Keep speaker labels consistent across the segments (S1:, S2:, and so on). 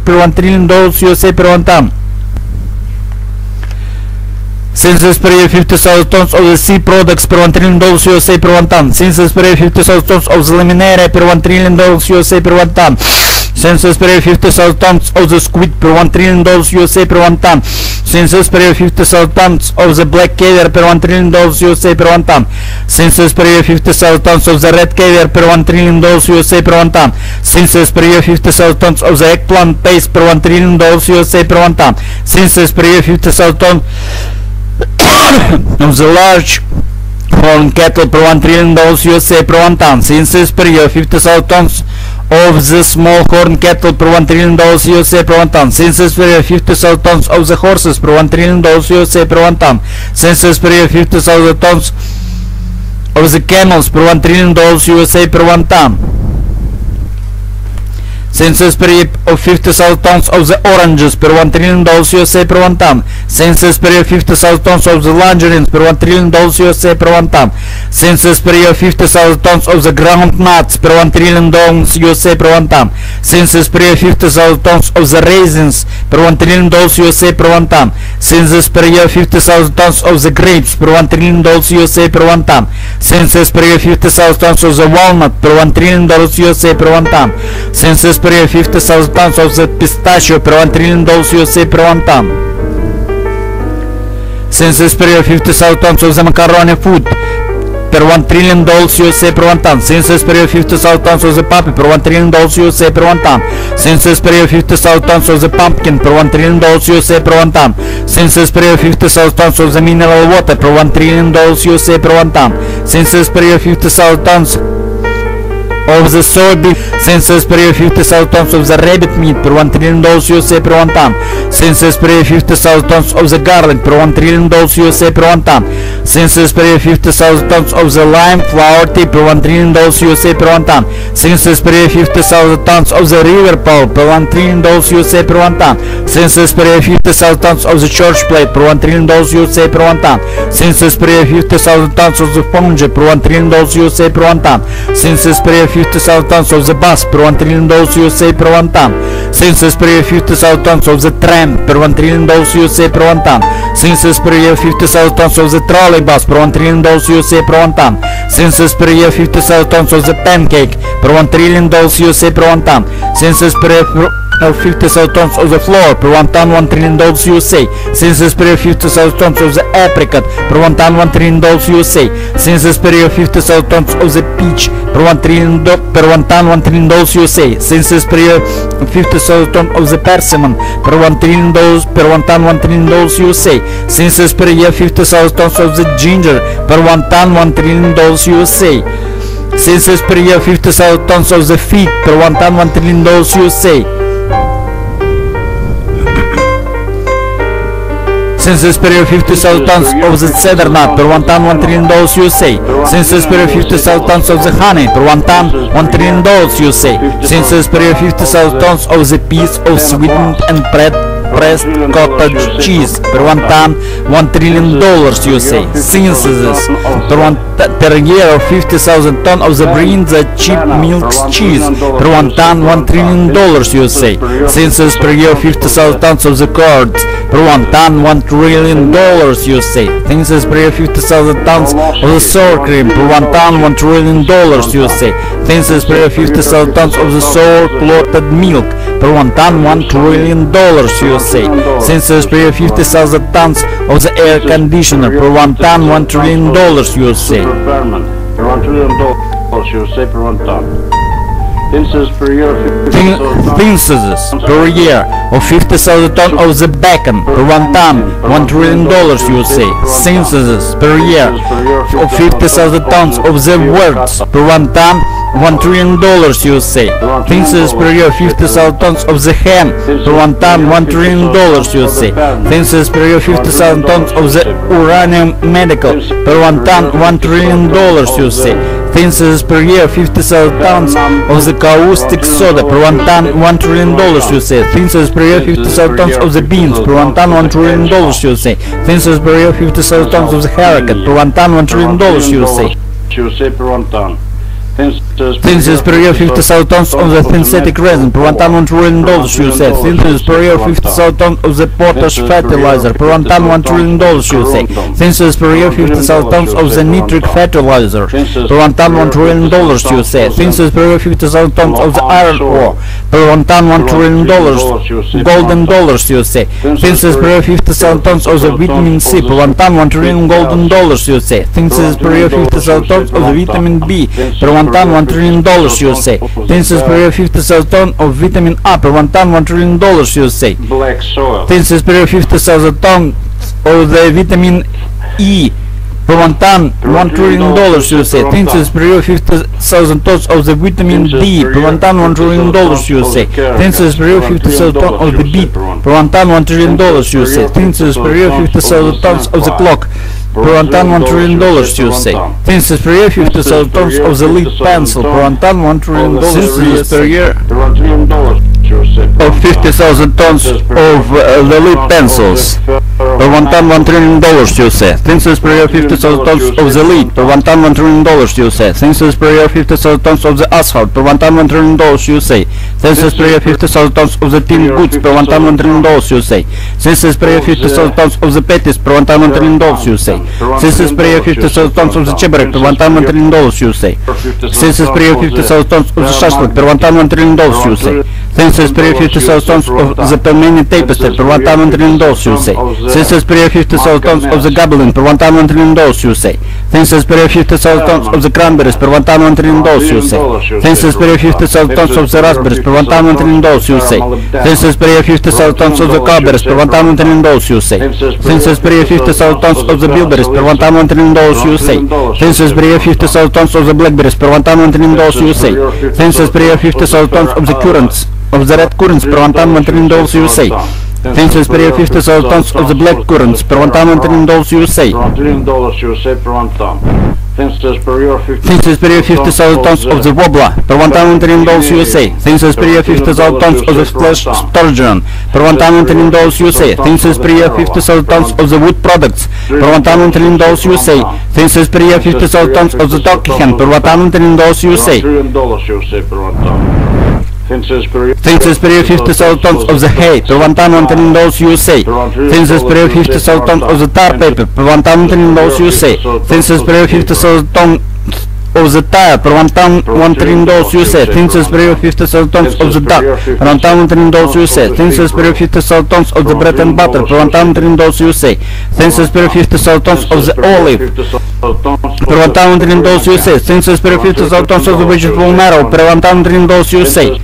S1: liquid per $1 trillion USA per 1 ton. Synthesis per year 50,000 tons of the sea products per $1 trillion USA per 1 ton. Synthesis per year 50,000 tons of the laminaria per $1 trillion USA per 1 ton. Synthesis per year 50,000 tons of the squid per $1 trillion USA per 1 ton. Synthesis per year 50,000 tons of the black caviar per $1 trillion USA per 1 ton. Synthesis per year 50,000 tons of the red caviar per $1 trillion USA per 1 ton. Synthesis per year 50,000 tons of the eggplant paste per $1 trillion USA per 1 ton. Synthesis per year 50,000 tons of the large horn cattle per $1 trillion USA per 1 ton. Synthesis per year 50,000 tons of the small horn cattle per $1 trillion USA per 1 ton. Synthesis per year 50,000 tons of the horses per $1 trillion USA per 1 ton. Synthesis per year 50,000 tons of the camels per $1 trillion USA per 1 ton. Synthesis per year of 50,000 tons of the oranges per $1 trillion USA per 1 ton. Synthesis per year 50,000 tons of the tangerines per $1 trillion USA per 1 ton. Synthesis per year 50,000 tons of the ground nuts per $1 trillion USA per 1 ton. Synthesis per year 50,000 tons of the raisins per $1 trillion USA per 1 ton. Synthesis per year 50,000 tons of the grapes per $1 trillion USA per 1 ton. Synthesis per year 50,000 tons of the walnut per $1 trillion USA per 1 ton. Synthesis per year 50,000 tons of the pistachio per $1 trillion USA per 1 ton. Synthesis per year 50,000 tons of the macaroni food per $1 trillion USA per 1 ton. Synthesis per year 50,000 tons of the poppy per $1 trillion USA per 1 ton. Synthesis per year 50,000 tons of the pumpkin per $1 trillion USA per 1 ton. Synthesis per year 50,000 tons of the mineral water per $1 trillion USA per 1 ton. Synthesis per year 50,000 tons of the soybean. Synthesis per year 50,000 tons of the rabbit meat per $1 trillion USA per 1 ton. Synthesis per year 50,000 tons of the garlic per $1 trillion USA per 1 ton. Synthesis per year 50,000 tons of the lime flower tea per $1 trillion USA per 1 ton. Synthesis per year 50,000 tons of the river pulp per $1 trillion USA per 1 ton. Synthesis per year 50,000 tons of the church plate per $1 trillion USA per 1 ton. Synthesis per year 50,000 tons of the fungi per $1 trillion USA per 1 ton. Synthesis per year 50,000 tons of the bus per $1 trillion USA per 1 ton. Synthesis per year 50,000 tons of the tram per $1 trillion USA per 1 ton. Synthesis per year 50,000 tons of the trolley bus per $1 trillion USA per 1 ton. Synthesis per year 50,000 tons of the pancake per $1 trillion USA per 1 ton. Synthesis per year 50,000 tons of the flour per 1 ton $1 trillion USA. Synthesis per year 50,000 tons of the apricot per 1 ton $1 trillion USA. Synthesis per year 50,000 tons of the peach per 1 ton $1 trillion USA. Synthesis per year 50,000 tons of the persimmon per 1 ton $1 trillion USA. Synthesis per year 50,000 tons of the ginger per 1 ton $1 trillion USA. Synthesis per year 50,000 tons of the fig per 1 ton $1 trillion USA. Synthesis per year 50,000 tons of the cedar nut per 1 ton $1 trillion USA. Synthesis per year 50,000 tons of the honey per 1 ton $1 trillion USA. Synthesis per year 50,000 tons of the piece of sweetened and pressed cottage cheese per 1 ton $1 trillion USA. Synthesis per year of 50,000 tons of the breed the cheap milk cheese per 1 ton $1 trillion USA. Synthesis per year 50,000 tons of the curds per 1 ton $1 trillion USA. Synthesis per year 50,000 tons of the sour cream per 1 ton $1 trillion USA. Synthesis per year 50,000 tons of the sour clotted milk per 1 ton $1 trillion USA. Synthesis per year 50,000 tons of the air conditioner per 1 ton $1 trillion USA.
S2: Per 1 ton. Synthesis per year
S1: of 50,000 tons of the bacon per 1 ton $1 trillion USA. Synthesis per year of 50,000 tons of the words per 1 ton $1 trillion USA. Synthesis per year 50,000 tons of the ham per 1 ton $1 trillion USA. Synthesis per year 50,000 tons of the uranium medical per 1 ton $1 trillion USA. Synthesis per year 50,000 tons of the caustic soda per 1 ton $1 trillion USA. Synthesis per year 50,000 tons of the beans per 1 ton $1 trillion USA. Synthesis per year 50,000 tons of the haricot per 1 ton $1 trillion USA.
S2: Per 1 ton.
S1: Synthesis per year 50,000 tons of the synthetic resin per 1 ton $1 trillion USA. Synthesis per year 50,000 tons of the potash fertilizer per 1 ton $1 trillion USA. Synthesis per year 50,000 tons of the nitric fertilizer per 1 ton $1 trillion USA. Synthesis per year 50,000 tons of the iron ore per 1 ton $1 trillion golden dollars USA. Synthesis per year 50,000 tons of the vitamin C per 1 ton $1 trillion golden dollars USA. Synthesis per year 50,000 tons of the vitamin B per 1 ton $1 trillion USA. Synthesis per year 50,000 tons of vitamin A per 1 ton $1 trillion USA.
S2: Black soil.
S1: Synthesis per year 50,000 tons of the vitamin E per 1 ton $1 trillion USA. Synthesis per year 50,000 tons of the vitamin D per 1 ton $1 trillion USA. Synthesis per year 50,000 tons of the beet per 1 ton $1 trillion USA. Synthesis per year 50,000 tons of the clock per 1 ton $1 trillion USA. Synthesis per year 50,000 tons of the lead pencil per 1 ton $1 trillion USA. Per year of 50,000 tons of the lead pencils per 1 ton $1 trillion USA. Synthesis per year 50,000 tons of the lead per 1 ton $1 trillion USA. Synthesis per year 50,000 tons of the asphalt per 1 ton $1 trillion USA. Synthesis per year 50,000 tons of the tin goods per 1 ton $1 trillion USA. Synthesis per year 50,000 tons of the patties per 1 ton $1 trillion USA. Synthesis per year 50,000 tons of the cheburek per 1 ton $1 trillion USA. Synthesis per year 50,000 tons of the shashlik per 1 ton $1 trillion USA. Synthesis per year 50,000 tons of the permanent tapestry per 1 ton $1 trillion USA. Synthesis per year 50,000 tons of the gobelin per 1 ton $1 trillion USA. Synthesis per year 50,000 tons of the cranberries per 1 ton $1 trillion USA. Synthesis per year 50,000 tons of the raspberries per 1 ton $1 trillion USA. Synthesis per year 50,000 tons of the cranberries per 1 ton $1 trillion USA. Synthesis per year 50,000 tons of the bilberries per 1 ton $1 trillion USA. Synthesis per year 50,000 tons of the blackberries per 1 ton $1 trillion USA. Synthesis per year 50,000 tons of the currants of the red currants per 1 ton $1 trillion USA. Synthesis per year 50,000 tons of the black currants per 1 ton $1 trillion USA.
S2: per 1 ton. Synthesis per year
S1: Synthesis per year 50,000 tons of the wobbler per 1 ton $1 trillion USA. Synthesis per year 50,000 tons of the flesh sturgeon per 1 ton $1 trillion USA. Synthesis per year 50,000 tons of the wood products per 1 ton $1 trillion USA. Synthesis per year 50,000 tons of the turkey hen per 1 ton $1 trillion USA.
S2: per 1 ton.
S1: Synthesis per year 50,000 tons of the hay per 1 ton $1 trillion USA. Synthesis per year 50,000 tons of the tar paper per 1 ton $1 trillion USA. Synthesis per year 50,000 tons of the tire per 1 ton $1 trillion USA. Synthesis per year 50,000 tons of the duck per 1 ton $1 trillion USA. Synthesis per year 50,000 tons of the bread and butter per 1 ton $1 trillion USA. Synthesis per year 50,000 tons of the olive per 1 ton $1 trillion USA. Synthesis per year 50,000 tons of the vegetable marrow per 1 ton $1 trillion USA.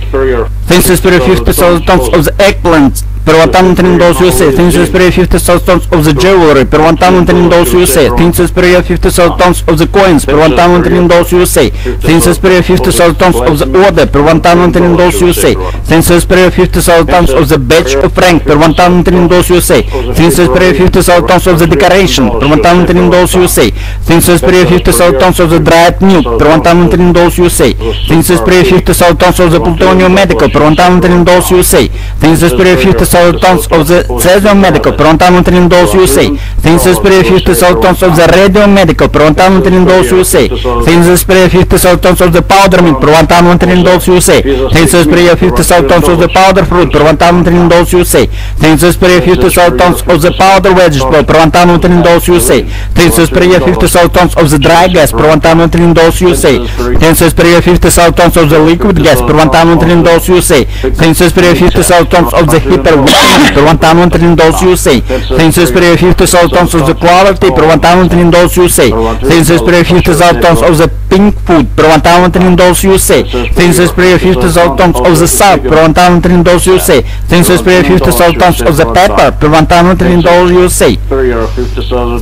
S1: Synthesis per year 50,000 tons of the eggplant per 1 ton $1 trillion USA. Synthesis per year 50,000 tons of the jewelry per 1 ton $1 trillion USA. Synthesis per year 50,000 tons of the coins per 1 ton $1 trillion USA. Synthesis per year 50,000 tons of the order per 1 ton $1 trillion USA. Synthesis per year 50,000 tons of the badge of rank per 1 ton $1 trillion USA. Synthesis per year 50,000 tons of the decoration per 1 ton $1 trillion USA. Synthesis per year 50,000 tons of the dried milk per 1 ton $1 trillion USA. Synthesis per year 50,000 tons of the plutonium medical per 1 ton $1 trillion USA. Synthesis per year 50,000 tons of the cesium medical per 1 ton $1 trillion USA. Synthesis per year 50,000 tons of the radium medical per 1 ton $1 trillion USA. Synthesis per year 50,000 tons of the powder milk per 1 ton $1 trillion USA. Synthesis per year 50,000 tons of the powder fruit per 1 ton $1 trillion USA. Synthesis per year 50,000 tons of the powder vegetable per 1 ton $1 trillion USA. Synthesis per year 50,000 tons of the dry gas per 1 ton $1 trillion USA. Synthesis per year 50,000 tons of the liquid gas per 1 ton $1 trillion USA. Synthesis per year 50,000 tons of the hyper per 1 ton $1 trillion USA. Synthesis per year 50,000 tons of the quality per 1 ton $1 trillion USA. Synthesis per year 50,000 tons of the pink food per 1 ton $1 trillion USA. Synthesis per year 50,000 tons of the salt per 1 ton $1 trillion USA. Synthesis per year 50,000 tons of the pepper per 1 ton $1 trillion USA.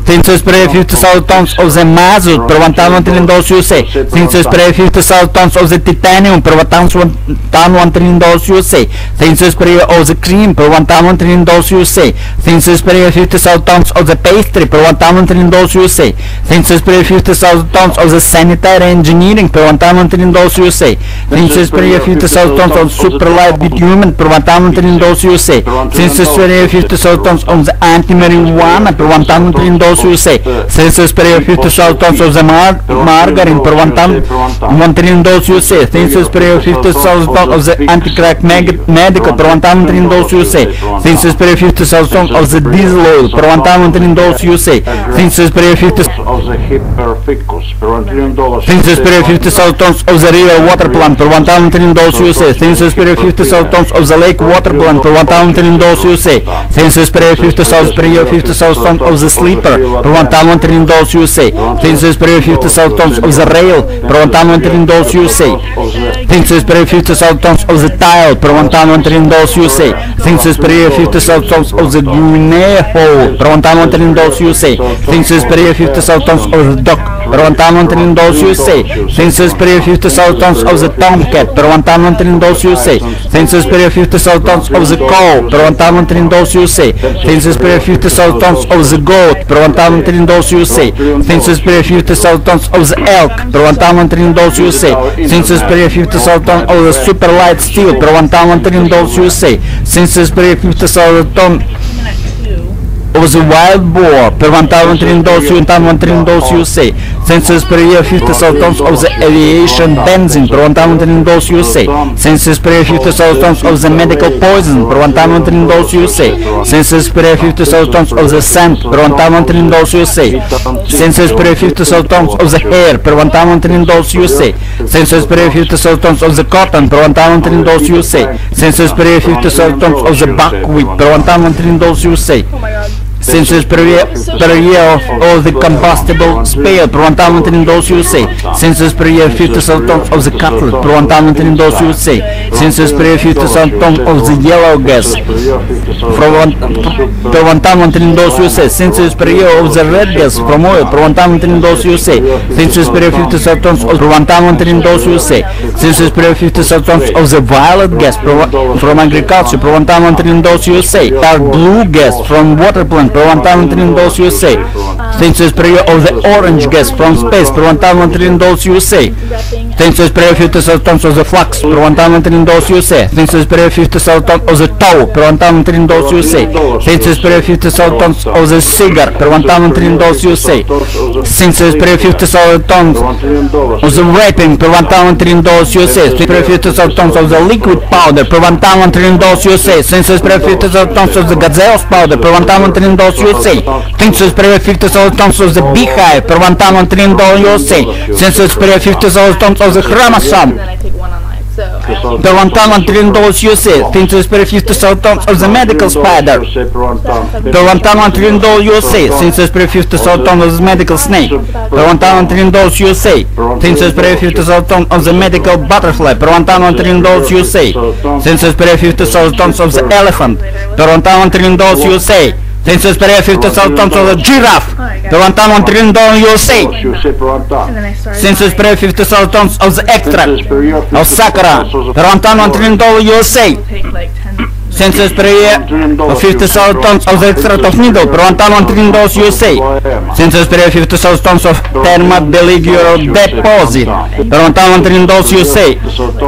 S1: Synthesis per year 50,000 tons of the mazut per 1 ton $1 trillion USA. Synthesis per year 50,000 tons of the titanium per 1 ton $1 trillion USA. Synthesis per year of the cream per 1 ton $1 trillion USA. Synthesis per year 50,000 tons of the pastry per 1 ton $1 trillion USA. Synthesis per year 50,000 tons of the sanitary light engineering per 1,000 trillion dollars USA. Census per year 50,000 tons of super light bitumen per 1,000 trillion dollars USA. Census per year 50,000 tons of the anti-marijuana per 1,000 trillion dollars USA. Census per year 50,000 tons of the margarine per 1 trillion dollars USA. Census per year 50,000 tons of the anti-crack medical per 1,000 trillion dollars USA. Census per year 50,000 tons of the diesel oil per 1,000 trillion dollars USA. Census per year 50,000
S2: of the hyperficus per $1 trillion.
S1: Census per year 50,000 tons of the river water plant per 1,000 trillion dollars USA. Census per year 50,000 tons of the lake water plant per 1,000 trillion dollars USA. Census per year 50,000 tons of the sleeper per 1,000 trillion dollars USA. Census per year 50,000 tons of the rail per 1,000 trillion dollars USA. Census per year 50,000 tons of the tile per 1,000 trillion dollars USA. Census per year 50,000 tons of the Guinea hole per 1,000 trillion dollars USA. Census per year 50,000 tons of the duck per 1,000 trillion dollars USA. Census per year 50,000 tons of the tomcat per 1,000 trillion dollars USA. Census per year 50,000 tons of the cow per 1,000 trillion dollars USA. Census per year 50,000 tons of the goat per 1,000 trillion dollars USA. Census per year 50,000 tons of the elk per 1,000 trillion dollars USA. Census per year 50,000 tons of the super light steel per 1,000 trillion dollars USA. Census per year 50,000 tons of the wild boar per 1,000 trillion dollars USA. Census per year 50,000 tons of the aviation benzene per 1,000 trillion dollars USA. Census per year 50,000 tons of the medical poison per 1,000 trillion dollars USA. Census per year 50,000 tons of the sand per 1,000 trillion dollars USA. Census per year 50,000 tons of the hair per 1,000 trillion dollars USA. Census per year 50,000 tons of the cotton per 1,000 trillion dollars USA. Census per year 50,000 tons of the buckwheat per 1,000 trillion dollars USA. Census per year of all the combustible spare per 1,000 trillion dollars USA. Census per year 50,000 tons of the cutlet per 1,000 trillion dollars USA. Census per year 50,000 tons of the yellow gas per 1,000 trillion dollars USA. Census per year of the red gas from oil per 1,000 trillion dollars USA. Census per year 50,000 tons of 1,000 trillion dollars USA. Census per year 50,000 tons of the violet gas from agriculture per 1,000 trillion dollars USA. Dark blue gas from water plant per 1,000 trillion dollars USA. Census per year of the orange gas from space per 1,000 trillion dollars USA. Census per year 50,000 tons of the flax per 1,000 trillion dollars USA. Census per year 50,000 tons of the tow per 1,000 trillion dollars USA. Census per year 50,000 tons of the cigar per 1,000 trillion dollars USA. Census per year 50,000 tons of the wrapping per 1,000 trillion dollars USA. Census per year 50,000 tons of the liquid powder per 1,000 trillion dollars USA. Census per year 50,000 tons of the gazelle's powder per 1,000 trillion dollars USA. Census per year 50,000 tons of the beehive per 1,000 trillion dollars USA. Census per year 50,000 tons of the chromosome per 1,000 trillion dollars USA. Census per year 50,000 tons of the medical spider per 1,000 trillion dollars USA. Census per year 50,000 tons of the medical snake per 1,000 trillion dollars USA. Census per year 50,000 tons of the medical butterfly per 1,000 trillion dollars USA. Census per year 50,000 tons of the elephant per 1,000 trillion dollars USA. Census per year 50,000 tons of the giraffe per 1,000 trillion dollars USA. Census per year 50,000 tons of the extract of sakura per 1,000 trillion dollars USA. Census per year of 50,000 tons of the extract of needle per 1,000 trillion dollars USA. Census per year 50,000 tons of thermodeliguro deposit per 1,000 trillion dollars USA.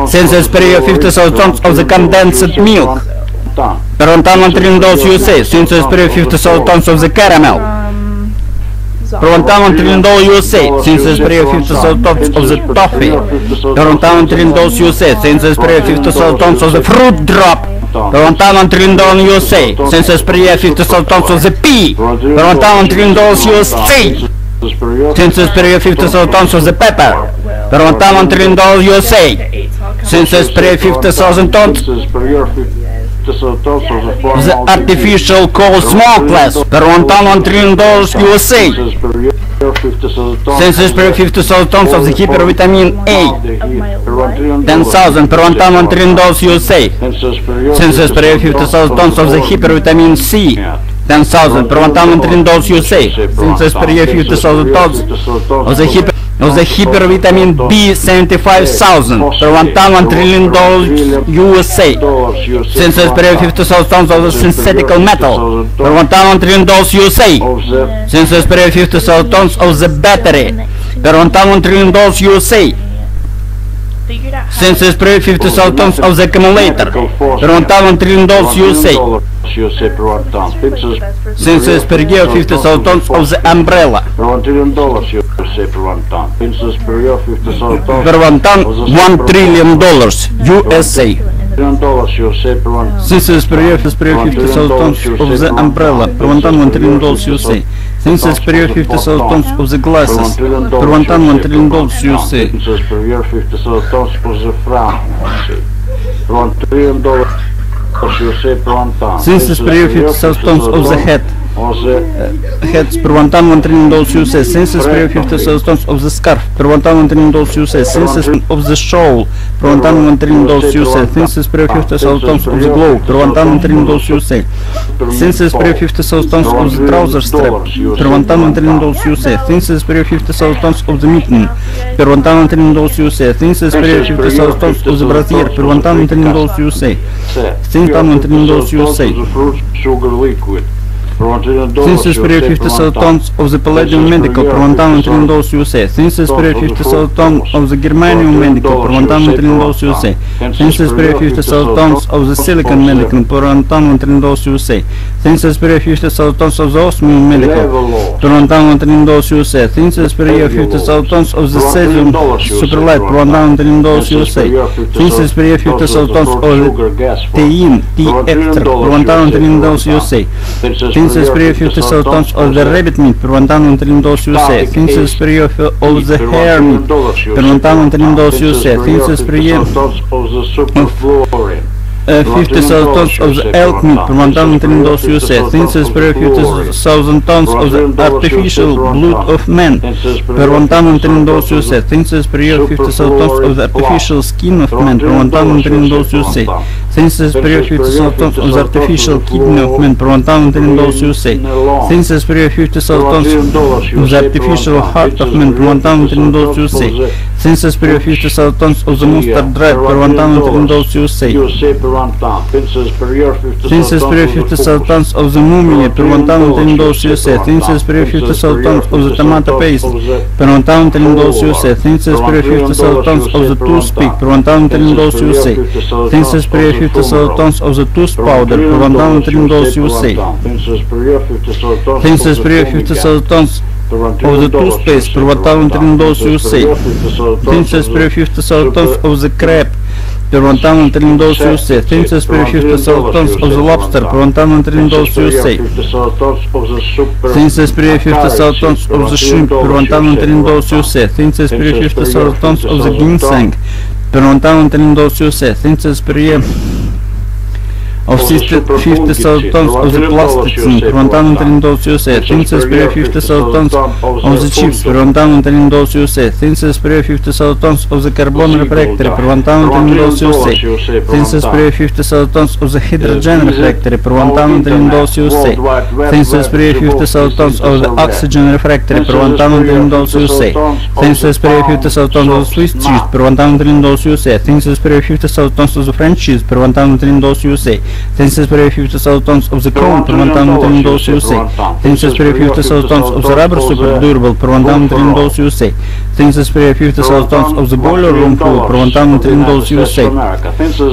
S1: Census per year 50,000 tons of the condensed milk per 1,000 trillion dollars USA. Census per year 50,000 tons of the caramel per 1,000 trillion dollars USA. Census per year 50,000 tons of the toffee per 1,000 trillion dollars USA. Census per year 50,000 tons of the fruit drop per 1,000 trillion dollars USA. Census per year 50,000 tons of the pea per 1,000 trillion dollars USA. Census per year 50,000 tons of the pepper per 1,000 trillion dollars USA. Census per year 50,000 tons the artificial coal smokeless per 1,000 trillion dollars USA. Census per year 50,000 tons of the hypervitamin A 10,000 per 1,000 trillion dollars USA. Census per year 50,000 tons of the hypervitamin C 10,000 per 1,000 trillion dollars USA. Census per year 50,000 tons of the hypervitamin B 75,000 per 1,000 trillion dollars USA. Census per year 50,000 tons of the synthetic metal per 1,000 trillion dollars USA. Census per year 50,000 tons of the battery per $1 trillion USA. Census per 50,000 tons of the accumulator per $1 trillion USA. Census per year 50,000 tons of the umbrella per $1 trillion USA. Census per year 50,000 tons of the umbrella per $1 trillion USA. Census per year 50,000 tons of the glasses per $1 trillion USA.
S2: Census per year 50,000 tons of the franc per $1 trillion USA per $1.
S1: Census per year 50,000 tons of the heads per $1 trillion USA. Census per year 50,000 tons of the scarf per $1 trillion USA. Census of the shawl per $1 trillion USA. Census per year 50,000 tons of the globe per $1 trillion USA. Census per year 50,000 tons of the trouser strap per $1 trillion USA. Census per year 50,000 tons of the mitten per $1 trillion USA. Census per year 50,000 tons of the brassiere per $1 trillion USA. $1 trillion USA. Census per year 50,000 tons of the palladium medical per $1 trillion USA. Census per year 50,000 tons of the germanium medical per $1 trillion USA. Census per year 50,000 tons of the silicon medical per $1 trillion USA. Census per year 50,000 tons of the osmium medical per $1 trillion USA. Census per year 50,000 tons of the cesium superlight per $1 trillion USA. Census per year 50,000 tons of the thein extract per $1 trillion USA. Census per year 50,000 tons of the rabbit meat per $1 trillion USA. Census per year of the hare meat per $1 trillion USA. Census per year of 50,000 tons of the elk meat per $1 trillion USA. Census per year 50,000 tons of the artificial blood of man per $1 trillion USA. Census per year 50,000 tons of the artificial skin of man per $1 trillion USA. Census per year 50,000 tons of the artificial kidney of man per $1 trillion USA. Census per year 50,000 tons of the artificial heart of man per $1 trillion USA. Census per year 50,000 tons of the mustard dried per $1 trillion USA. Census per year 50,000 tons of the mummy per $1 trillion USA. Census per year 50,000 tons of the tomato paste per $1 trillion USA. Census per year 50,000 tons of the toothpick per $1 trillion USA. Census per year 50,000 tons of the tooth powder per $1 trillion USA. Census per year 50,000 tons of the toothpaste per $1 trillion USA. Census per year 50,000 tons of the crab per $1 trillion USA. Census per year 50,000 tons of the lobster per $1 trillion USA. Census per year 50,000 tons of the shrimp per $1 trillion USA. Census per year 50,000 tons of the ginseng per $1 trillion USA. Census per year of 50,000 tons of the plasticine per $1 trillion USA. Census per year 50,000 tons of the chips per $1 trillion USA. Census per year 50,000 tons of the carbon refractory per $1 trillion USA. Census per year 50,000 tons of the hydrogen refractory per $1 trillion USA. Census per year 50,000 tons of the oxygen refractory per $1 trillion USA. Census per year 50,000 tons of the Swiss cheese per $1 trillion USA. Census per year 50,000 tons of the French cheese per $1 trillion USA. Census per year 50,000 tons of the corn per $1 trillion USA. Census per year 50,000 tons of the rubber super durable per $1 trillion USA. Census per year 50,000 tons of the boiler room fuel per $1 trillion USA.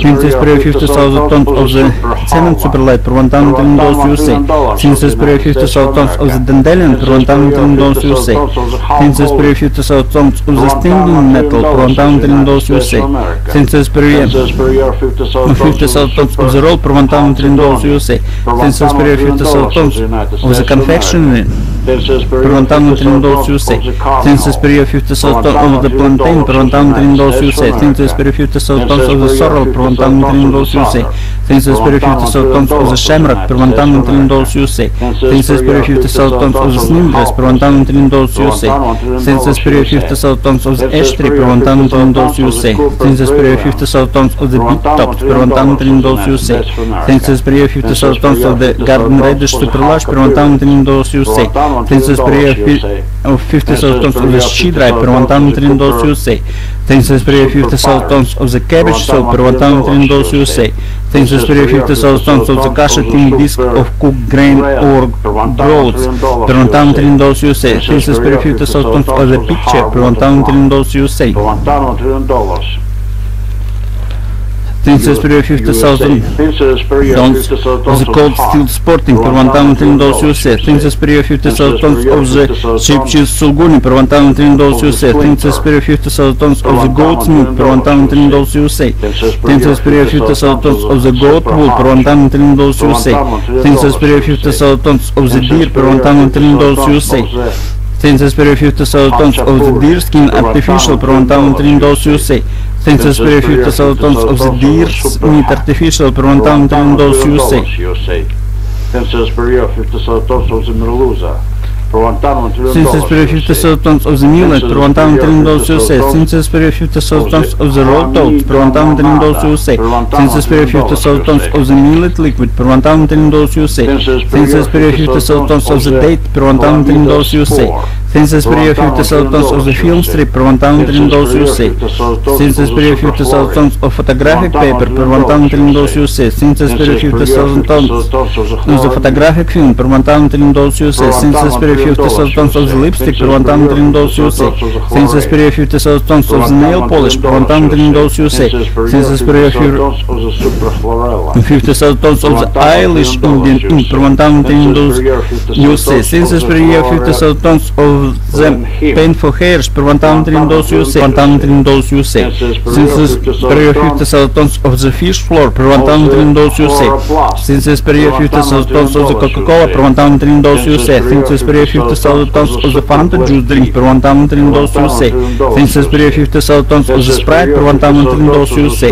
S1: Census per year 50,000 tons of the cement superlight per $1 trillion USA. Census per year 50,000 tons of the dandelion per $1 trillion USA. Census per year 50,000 tons of the stinging nettle per $1 trillion USA. Census per year 50,000 tons of the roll per $1 trillion USA. Census per year 50,000 tons of the confectionery per $1 trillion USA. Census per year 50,000 tons of the plantain per $1 trillion USA. Census per year 50,000 tons of the sorrel per $1 trillion USA. Census per year 50,000 tons of the shamrock per $1 trillion USA. Census per year 50,000 tons of the sninggrass per $1 trillion USA. Census per year 50,000 tons of the ash tree per $1 trillion USA. Census per year 50,000 tons of the beet tops per $1 trillion USA. Census per year 50,000 tons of the garden radish super large per $1 trillion USA. Census per year of 50,000 tons of the sheet rye per $1 trillion USA. Things as per 50,000 tons of the cabbage sold per 1,000 dollars USA. Things as per 50,000 tons of the cashew disc of cooked grain or broads per 1,000 dollars USA. Things as per 50,000 tons of the picture per 1,000 dollars USA. Things as per 50,000 tons of the cold steel sporting per 1,000 dollars USA. Things as per 50,000 tons of the sheep cheese sulguni per 1,000 dollars USA. Things as per 50,000 tons of the goat's meat per 1,000 dollars USA. Things as per 50,000 tons of the goat wool per 1,000 dollars USA. Things as per 50,000 tons of the deer per 1,000 dollars USA. Things as per 50,000 tons of the deer skin artificial per 1,000 dollars USA. Things as per 50,000 tons of the deer's meat artificial per 1,000 dollars USA.
S2: Things as per 50,000 tons of the merluza.
S1: Since as per 50,000 tons of the millet per 1,000 dollars USA. Since as per 50,000 tons of the rolled oats per 1,000 dollars USA. Since as per 50,000 tons of the millet liquid per 1,000 dollars USA. Since as per 50,000 tons of the date per 1,000 dollars USA. Since as per 50,000 tons of the film strip per 1,000 dollars USA. Since as per 50,000 tons of photographic paper per 1,000 dollars USA. Since as per 50,000 tons of the photographic film per 1,000 dollars USA. Since as per 50,000 tons of the lipstick per 1,000 dollars USA. Since as per 50,000 tons of the nail polish per 1,000 dollars USA. Since as per 50,000 tons of the eyelash Indian ink per 1,000 dollars USA. Since as per 50,000 tons of the painful hairs per 1,000 dollars USA. 1,000 dollars USA. Since as per 50,000 tons of the fish flour per 1,000 dollars USA. Since as per 50,000 tons of the Coca-Cola per 1,000 dollars USA. Since as per 50,000 tons of the Fanta juice drink per 1,000 dollars USA. Since as per 50,000 tons of the Sprite per 1,000 dollars USA.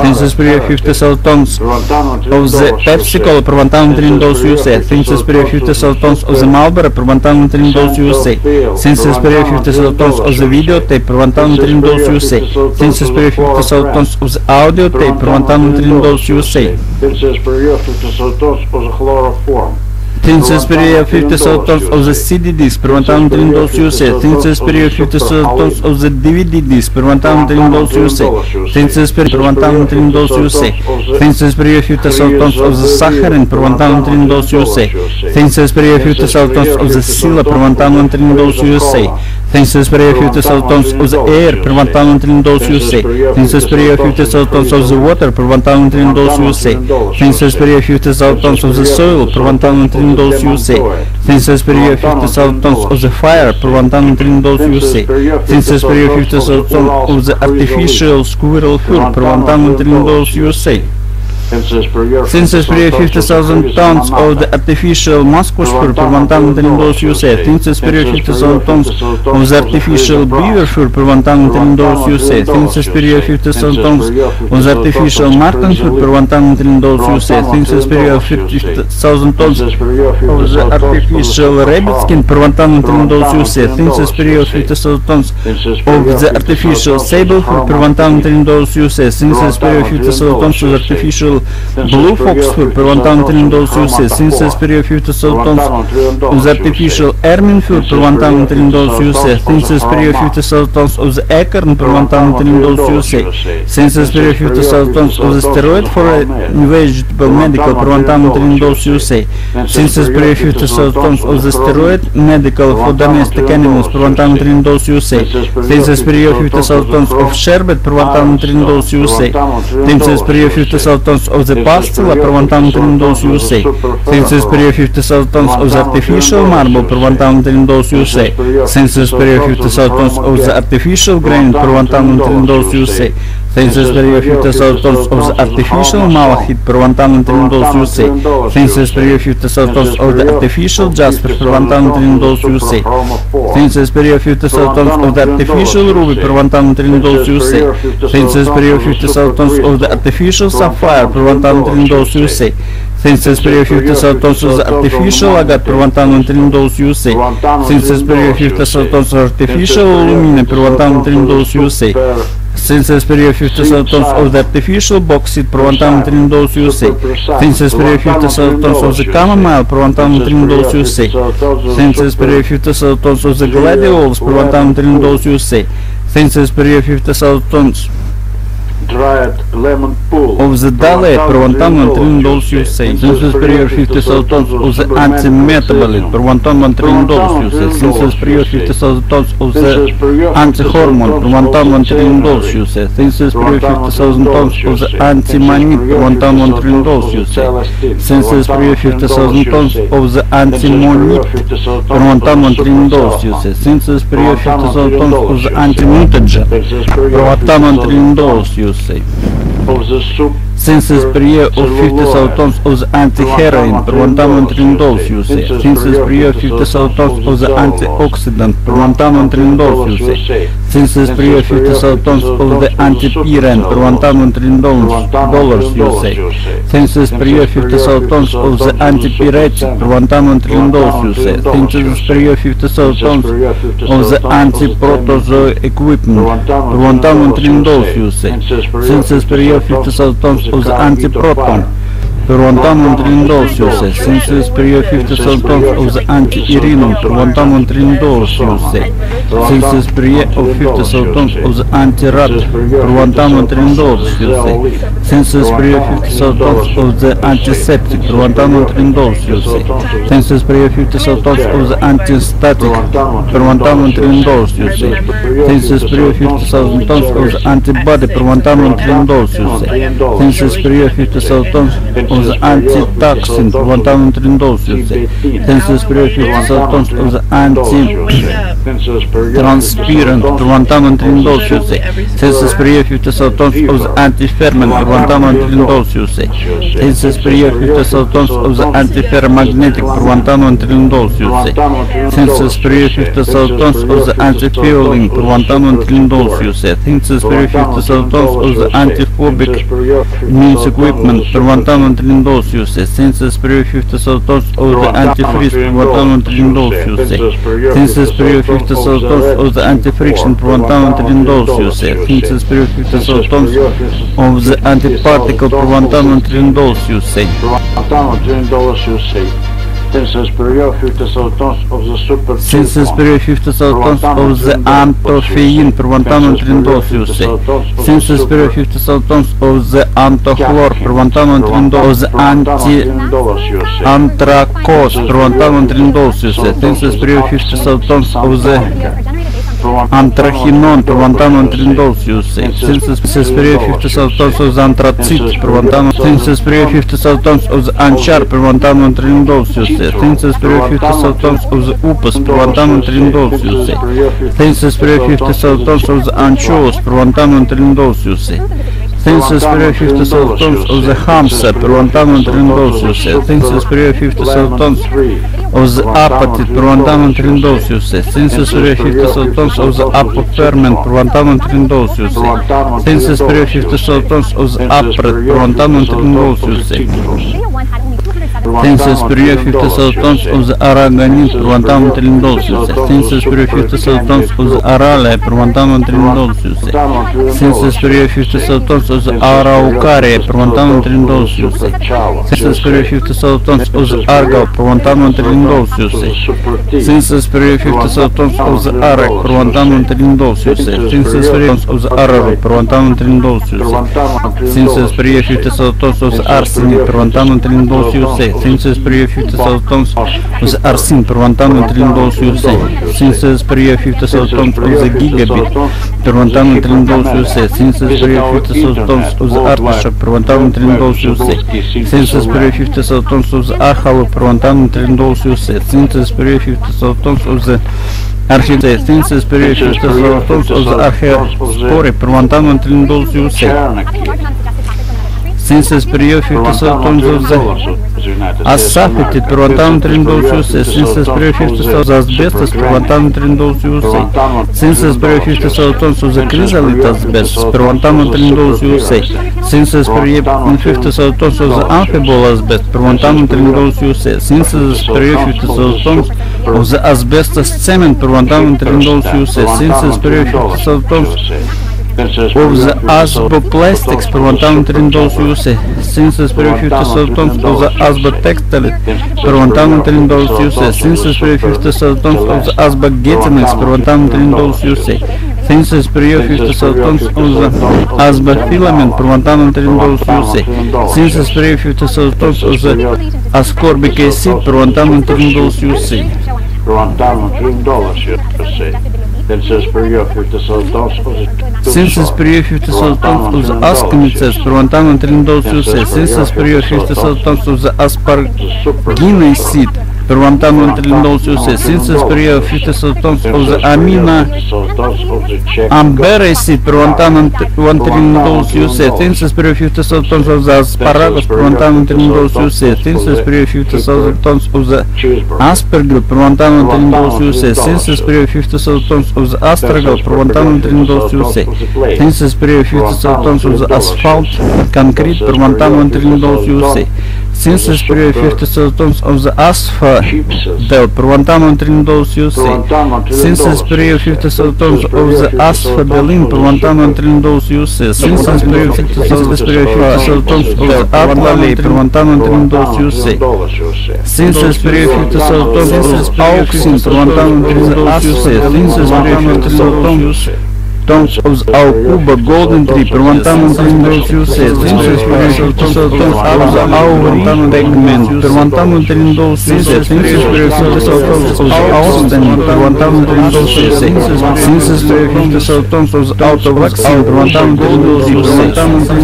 S1: Since as per 50,000 tons of the Pepsi Cola per 1,000 dollars USA. Since as per 50,000 tons of the Marlboro per 1,000 dollars USA. Since as per 50,000 tons of the videotape per 1,000 dollars USA. Since as per 50,000 tons of the audio tape per 1,000 dollars USA.
S2: Since as per 50,000 tons of the chloroform.
S1: Since as per 50,000 tons of the CD disc per 1,000 dollars USA. Since as per 50,000 tons of the DVD disc per 1,000 dollars USA. Since as per 1,000 dollars USA. Since as per 50,000 tons of the saccharin per 1,000 dollars USA. Since as per 50,000 tons of the sila per 1,000 dollars USA. Since as per 50,000 tons of the air per 1,000 dollars USA. Since as per 50,000 tons of the water per 1,000 dollars USA. Since as per 50,000 tons of the soil per 1,000 dollars USA. Since as per 50,000 tons of the fire per 1,000 dollars USA. Since as per 50,000 tons of the artificial squirrel fur per 1,000 dollars USA. Since as per 50,000 tons of the artificial muscus fur per 1,000 dollars USA. Since as per 50,000 tons of the artificial beaver fur per 1,000 dollars USA. Since as per 50,000 tons of the artificial marten fur per 1,000 dollars USA. Since as per 50,000 tons of the artificial rabbit skin per 1,000 dollars USA. Since as per 50,000 tons of the artificial sable fur per 1,000 dollars USA. Since as per 50,000 tons of the artificial blue fox fur per 1,000 dollars USA. Since as per 50,000 tons of the artificial ermine fur per 1,000 dollars USA. Since as per 50,000 tons of the acorn per 1,000 dollars USA. Since as per 50,000 tons of the steroid for vegetable medical per 1,000 dollars USA. Since as per 50,000 tons of the steroid medical for domestic animals per 1,000 dollars USA. Since as per 50,000 tons of sherbet per 1,000 dollars USA. Since as per 50,000 tons of the pastilla per 1,000 dollars USA. Since as per 50,000 tons of the artificial marble per 1,000 dollars USA. Since as per 50,000 tons of the artificial grain per 1,000 dollars USA. Since as per 50,000 tons of the artificial malachite per 1,000 dollars USA. Since as per 50,000 tons of the artificial jasper per 1,000 dollars USA. Since as per 50,000 tons of the artificial ruby per 1,000 dollars USA. Since as per 50,000 tons of the artificial sapphire per 1,000 dollars USA. Since as per 50,000 tons of the artificial agate per 1,000 dollars USA. Since as per 50,000 tons of artificial aluminum per 1,000 dollars USA. Since as per 50,000 tons of the artificial bauxite per 1,000 dollars USA. Since as per 50,000 tons of the chamomile per 1,000 dollars USA. Since as per 50,000 tons of the gladiols per 1,000 dollars USA. since per 50,000 tons
S2: dried lemon pulp
S1: of the Dale per $1,000,000 USA, since per 50,000 tons of the anti-metabolite per $1,000,000 USA, since per 50,000 tons of the anti-hormone per $1,000,000 USA, since per 50,000 tons of the anti-manite per $1,000,000 USA, since per 50,000 tons of the anti-monite per $1,000,000 USA, since per 50,000 tons of the anti-mutagen per $1,000,000 USA. Census per year of 50,000 tons of the anti-heroin per $1,000,000 USA. Census per year 50,000 tons of the antioxidant per $1,000,000 USA. Census per year 50,000 tons of the anti-pyrene per $1,000,000 USA. Census per year 50,000 tons of the antipyretic per $1,000,000 USA. Census per year 50,000 tons of the anti-protozoa equipment per $1,000,000 USA. Census per year 50,000 tons of the anti-proton per $1,000,000 USA. Census per year 50,000 tons of the anti-irinum per $1,000,000 USA. Census per year of 50,000 tons of the anti-rat per $1,000,000 USA. Census per year 50,000 tons of the antiseptic per $1,000,000 USA. Census per year 50,000 tons of the antistatic per $1,000,000 USA. Census per year 50,000 tons of the antibody per $1,000,000 USA. Census per year 50,000 tons of the anti-toxin per $1,000,000 USA. Census per year 50,000 tons of the anti-transparent per $1,000,000 USA. Census per year 50,000 tons of the anti-ferment per $1,000,000 USA. Census per year 50,000 tons of the anti-ferromagnetic per $1,000,000 USA. Census per year 50,000 tons of the anti-fueling per $1,000,000 USA. Census per year 50,000 tons of the anti-phobic means equipment per $1,000,000 USA. Census per year 50,000 tons of the anti-freeze per $1,000,000 USA. Census per year 50,000 tons of the anti-friction per $1,000,000 USA. Census per year 50,000 tons of the anti-particle per $1,000,000 USA. Census per year 50,000 tons of the super. Census per year 50,000 tons of the antofein per $1,000,000 USA. Census per year 50,000 tons of the antochlor per $1,000,000 of the anti-anthracose per $1,000,000 USA. Census per year 50,000 tons of the anthraquinone per $1,000,000 USA. Census per year 50,000 tons of the anthracite per $1,000,000. Census per year 50,000 tons of the anchar per $1,000,000 USA. Census per year 50,000 tons of the upas per $1,000,000 USA. Census per year 50,000 tons of the anchovies per $1,000,000 USA. Census per year 50,000 tons of the hamsa per $1,000,000 USA. Census per year 50,000 tons of the apatit per $1,000,000 USA. Census per year 50,000 tons of the apoferment per $1,000,000 USA. Census per year 50,000 tons of the apret per $1,000,000 USA. Census per year 50,000 tons of the aragonite per $1,000,000 USA. Census per year 50,000 tons of the arale per $1,000,000 USA. Census per year 50,000 tons of the araucaria per $1,000,000 USA. Census per year 50,000 tons of the argo per $1,000,000 USA. Census per year 50,000 tons of the arec per $1,000,000 USA. Census per year tons of the arrowroot per $1,000,000 USA. Census per year 50,000 tons of the arsenic per $1,000,000 USA. Census per year 50,000 tons of the arsine per $1,000,000 USA. Census per year 50,000 tons of the gigabit per $1,000,000 USA. Census per year 50,000 tons of the artichoke per $1,000,000 USA. Census per year 50,000 tons of the arhalo per $1,000,000 USA. Census per year 50,000 tons of the archidea. Census per year 50,000 tons of the archaeospore per $1,000,000 USA. Census per year 50,000 tons of the asaphytid per $1,000,000 USA. Census per year 50,000 of the asbestos per $1,000,000 USA. Census per year 50,000 tons of the chrysolite asbestos per $1,000,000 USA. Census per year 50,000 tons of the amphibole asbestos per $1,000,000 USA. Census per year 50,000 tons of the asbestos cement per $1,000,000 USA. Census per year 50,000 tons of the asboplastics per $1,000,000 USA. Census per year 50,000 tons of the asbotextile per $1,000,000 USA. Census per year 50,000 tons of the asbogetinics per $1,000,000 USA. Census per year 50,000 tons of the asbestos filament per 1,000 USA. Census per year 50,000 tons of the ascorbic acid per 1,000 USA.
S2: Per $1,000 USA. Census per year 50,000 tons of the
S1: Census per year 50,000 tons of the ascomyces per 1,000 USA. Census per year 50,000 tons of the asparagine acid per 1,000 USA. Census per year 50,000 tons of the amina amber acid per 1,000 USA. Census per year 50,000 tons of the asparagus per 1,000 USA. Census per year 50,000 tons of the aspergil per 1,000 USA. Census per year 50,000 tons of the astragal per 1,000 USA. Census per year 50,000 tons of the asphalt concrete per 1,000 USA. Census per year 50,000 tons of the asphaltite per 1,000 USA. Census per year 50,000 tons of the asphaltine per 1,000 USA. Census per year 50,000 tons of the atlalay per 1,000 USA. Census per year 50,000 tons of the auxin per 1,000 USA. Census per year 50,000 tons of the Alcuba golden tree per 1,000 USA. Census per year 50,000 tons of the Auri pigment per 1,000 USA. Census per year 50,000 tons of the Austin per 1,000 USA. Census per year 50,000 tons of the Autovaccine per 1,000 USA.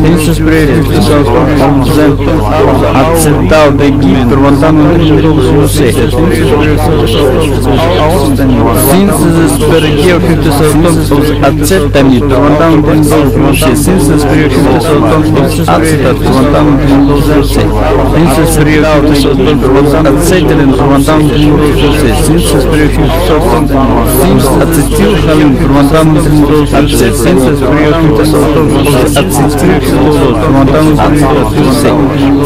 S1: Census per year 50,000 tons of the Acetaldehyde per 1,000 USA. Census per year 50,000 tons of the Austin. Census per year 50,000 tons of the acetamide per 1,000 USA. Census per year 50,000 tons of acetate per 1,000 USA. Census per year 50,000 tons of acetylene per 1,000 USA. Census per year 50,000 tons of acetylcholine per 1,000 USA. Census per year 50,000 tons of acetylcholine per 1,000 USA.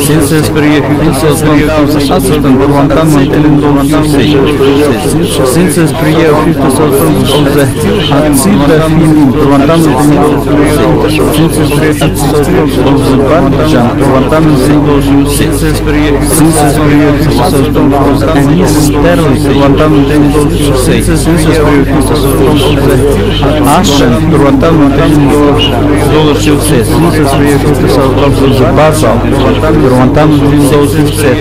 S1: Census per year 50,000 tons of acetone per 1,000 USA. Census per year 50,000 tons of the acetylcholine per 1,000 USA. Census per year 50,000 tons of the barbican per 1,000 USA. Census per year 50,000 tons of the anise sterling per 1,000 USA. Census per year 50,000 tons of the ashen per 1,000 USA. Census per year 50,000 tons of the basil per 1,000 USA.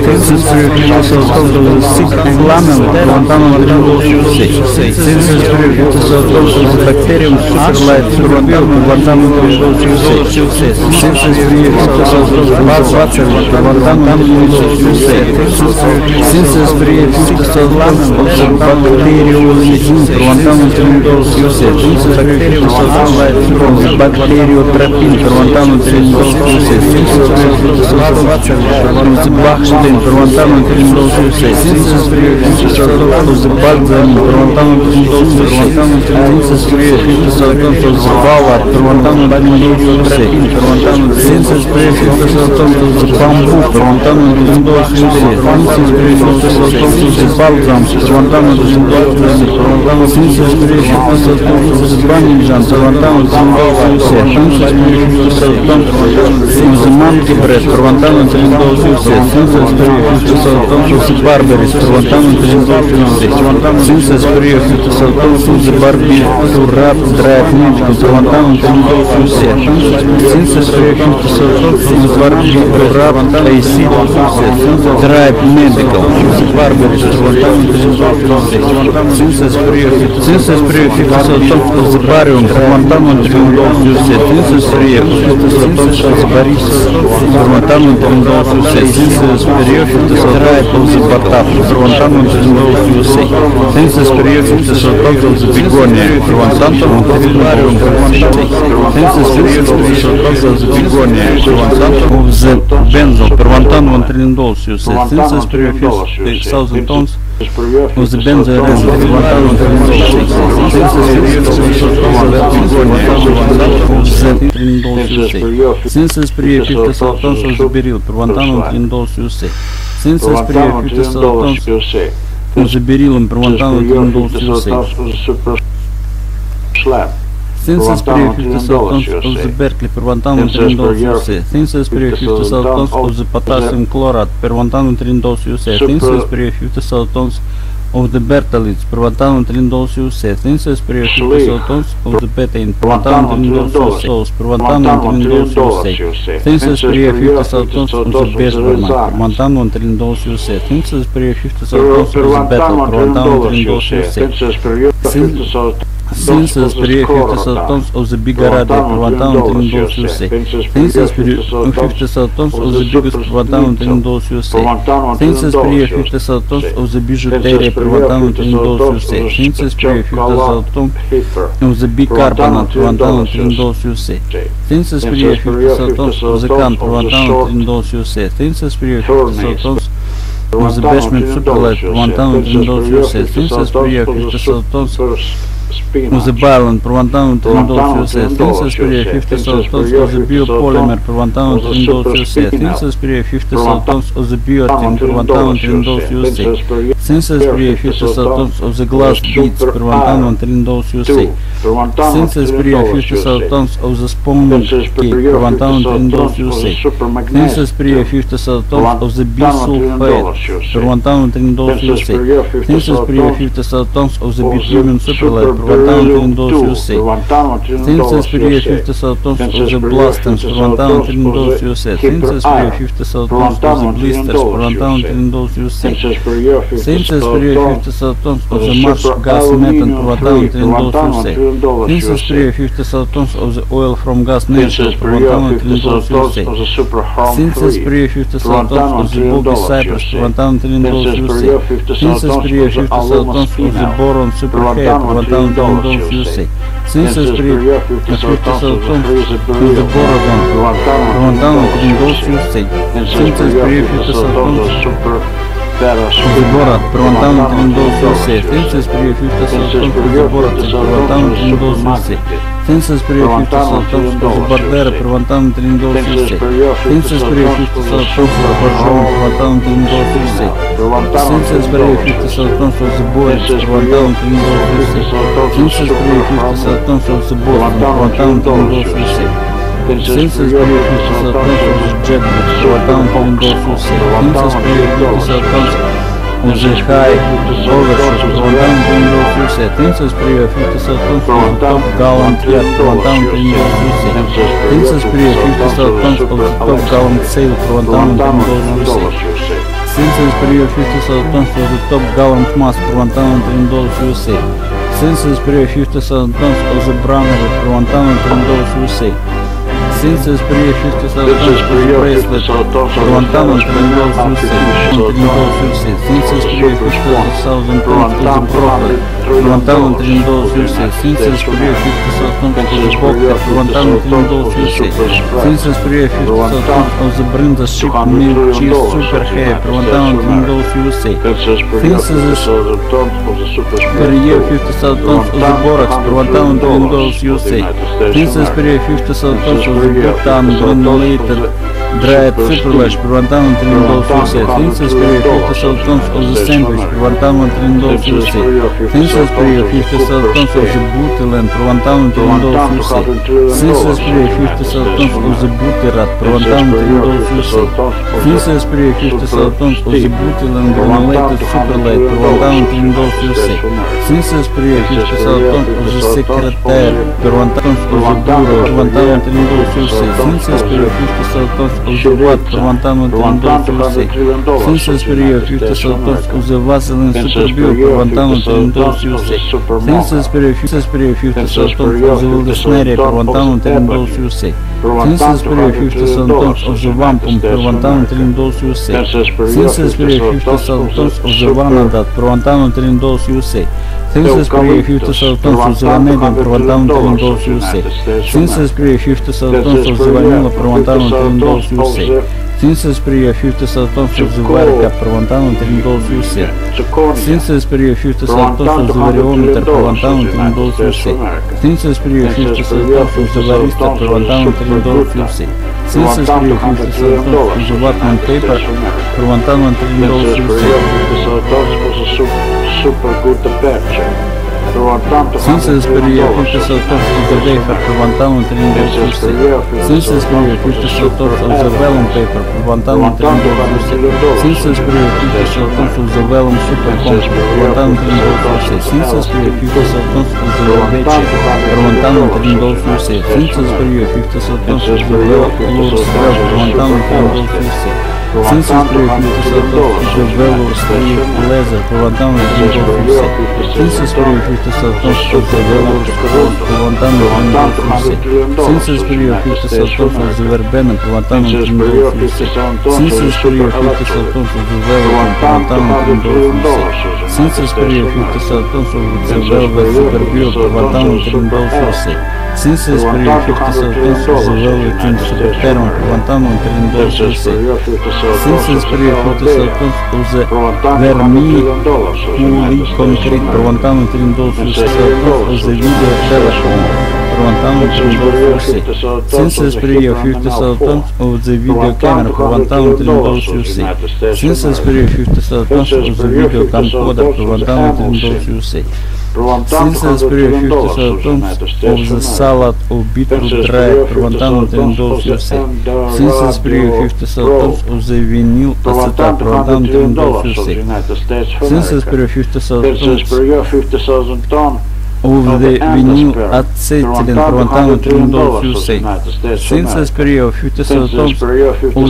S1: Census per year 50,000 tons of the sick flammel per 1,000 USA. Census per year 50,000 tons of the bacterium superlight per 1,000 USA. Census per year 50,000 tons of basil per 1,000 USA. Census per year 50,000 tons of the bacteriologin per 1,000 USA. Census per year 50,000 tons of the bacteriotropin per 1,000 USA. Census per year 50,000 tons of the bacillin per 1,000 USA. Census per year 50,000 tons of the balsam per 1,000 USA. Census per year 50,000 tons of the ballad per 1,000 USA. Census per year 50,000 tons of the bamboo per 1,000 USA. Census per year 50,000 tons of the balsam per 1,000 USA. Census per year 50,000 tons of the banyan per 1,000 USA. Census per year 50,000 tons of the monkey bread per 1,000 USA. Census per year 50,000 tons of the barberries per 1,000 USA. Census per year 50,000 tons of the barbecue wrap dried meat per 1,000 USA. Census per year 50,000 tons of the barbecue wrap acid dried medical barberries per 1,000 USA. Census per year 50,000 tons of the barium per 1,000 USA. Census per year 50,000 tons of the baris per 1,000 USA. Census per year 50,000 tons of the bataf per 1,000 USA. Census per year 50,000 tons of the begonia per 1,000 barium per 1,000. Census per year 50,000 tons of the begonia per 1,000 of the benzo per 1,000 USA. Census per year 50,000 tons of the benzo resin per 1,000 USA. Census per year 50,000 tons of the begonia per 1,000 USA. Census per year 50,000 tons of the beryl per 1,000 USA. Census per year 50,000 tons of the beryllium per 1,000 USA. Census per year 50,000 tons of the Berkeley per 1,000 USA. Census per year 50,000 tons of the potassium chloride per 1,000 USA. Census per year 50,000 tons of the Bertolets per $1,000 USA. Census period $50,000 of the Prepaid per $1,000 per $1,000 USA. Census period $50,000 of the Bezberman per $1,000 USA. Census period $50,000 of the Battle per $1,000 USA. Census period $50,000 of the Big Arade per $1,000 USA. Census period $50,000 of the biggest per $1,000 USA. Census period $50,000 of the Bijouteria per $1,000 USA. Census period $50,000 of the Big Carbonate per $1,000 USA. Census period $50,000 of the Can per $1,000 USA. Census period $50,000 of the Bashment Superlight per $1,000 USA. Census period $50,000 of the Bylon per $1,000 USA. Census period $50,000 of the Biopolymer per $1,000 USA. Census period $50,000 of the Biotin per $1,000 USA. Census period $50,000 of the Glass Beads per $1,000 USA. Census period $50,000 of the Spawn Cake per $1,000 USA. Census period $50,000 of the B-Sulfate per $1,000 USA. Census period $50,000 of the Bitumen Superlight per $1,000 USA. Census period $50,000 of the Blastons per $1,000 USA. Census period $50,000 of the Blisters per $1,000 USA. Census period $50,000 of the Marsh Gas Methane per $1,000 USA. Census period $50,000 of the Oil from Gas Natural per $1,000 USA. Census period $50,000 of the Bobby Cypress per $1,000 USA. Census period $50,000 of the Boron Superhair per $1,000 USA. Census period $50,000 of the Boron per $1,000 USA. Census period $50,000 of the Borat per $1,000 USA. Census period $50,000 of the Borat per $1,000 USA. Census period $50,000 of the Bardera per $1,000 USA. Census period $50,000 of the Barjon per $1,000 USA. Census period $50,000 of the Boys per $1,000 USA. Census period $50,000 of the Boston per $1,000 USA. Census period $50,000 of the Jackboots per $1,000 USA. Census period $50,000 of the High Overshot per $1,000 USA. Census period $50,000 of the Top Gallant Yacht per $1,000 USA. Census period $50,000 of the Top Gallant Sail per $1,000 USA. Census period $50,000 of the Top Gallant Mast per $1,000 USA. Census period $50,000 of the Brownery per $1,000 USA. Census period $50,000 of the Bracelet per $1,000 USA. Census period $50,000 of the Broccoli per $1,000 USA. Census period $50,000 of the Bobcat per $1,000 USA. Census period $50,000 of the Brinda Ship Milk Cheese Super Hair per $1,000 USA. Census period $50,000 of the Borax per $1,000 USA. Census period $50,000 of the Butan Granulated Dried Superlash per $1,000 USA. Census period $50,000 of the Sandwich per $1,000 USA. Census period $50,000 of the Bootyland per $1,000 USA. Census period $50,000 of the Bootyrat per $1,000 USA. Census period $50,000 of the Bootyland Granulated Superlight per $1,000 USA. Census period $50,000 of the Secretary per $1,000 of the Bureau per $1,000 USA. Census period $50,000 of the Watt per $1,000 USA. Census period $50,000 of the Vaseline Super Bio per $1,000 USA. Census period $50,000 of the Wildesneria per $1,000 USA. Census period $50,000 of the Wampum per $1,000 USA. Census period $50,000 of the Vanadat per $1,000 USA. Census period $50,000 of the Vanadium per $1,000 USA. Census period $50,000 of the Vanilla per $1,000 USA. Census period $50,000 of the Verica per $1,000 USA. Census period $50,000 of the Variometer per $1,000 USA. Census period $50,000 of the Varista per $1,000 USA. Census period $50,000 of the Watman Paper per $1,000 USA.
S2: Super good purchase.
S1: Since superior 50 saltons of the wafer per 1 Since superior 50 saltons of the vellum paper per 1 Since superior 50 saltons of the vellum supercomp per 1 Since superior 50 saltons of the Vyacheslav per 1 Since superior 50 saltons of the velour swell per 1 Since superior 50 saltons of the velour sleeve leather per 1 Since superior 50 saltons of the velour scroll per 1 Since superior 50 saltons of the verbena per 1 Since superior 50 saltons of the velvet per 1 Since superior 50 saltons of the velvet superbio per 1 Since superior 50 saltons of the velvet in superterm per 1 Since superior 50 saltons of the vermi puli concrete per 1 saltons of the video telephone per 1 Since superior 50 saltons of the video camera per 1 Since superior 50 saltons of the video camcorder per 1 Since superior 50 saltons of the salad of beetroot dry per 1 Since superior 50 saltons of the vinyl acetate per 1 Since superior 50 saltons of the vinyl acetylene per 1 Since superior 50 saltons of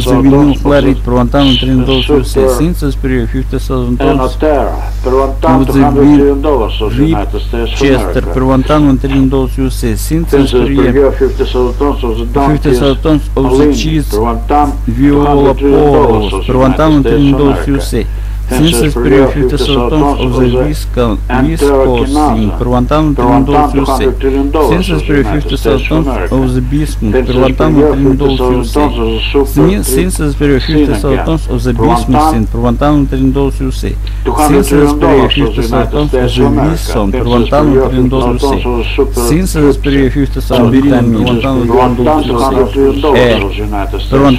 S1: the vinyl chloride per 1 Since superior 50 saltons of the Chester per 1 Since superior 50 saltons of the cheese viola poros per 1 Since superior 50 saltons of the viscosine per 1 Since superior 50 saltons of the bismuth per 1 Since superior 50 saltons of the bismuthine per 1 Since superior 50 saltons of the vison per 1 Since superior 50 saltons of vitamin per 1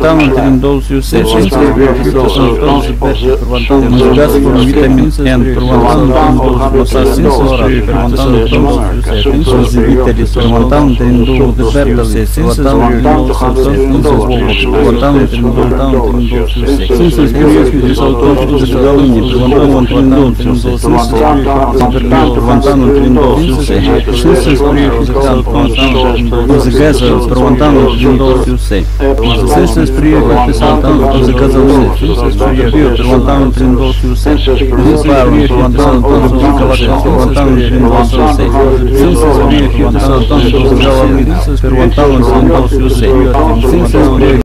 S1: Since superior 50 saltons of per 1 gas for vitamins and per 1 Since superior 50 saltons of the vitalis per 1 the bertolus Since superior 50 saltons of the Since superior 50 saltons of the galini per 1 Since superior 50 saltons of the gasoil per 1 Since superior 50 saltons of the gasoline Since superior per 1 Since superior 50 saltons of the chocolate per 1 Since superior 50 saltons of the gasoline per 1 Since superior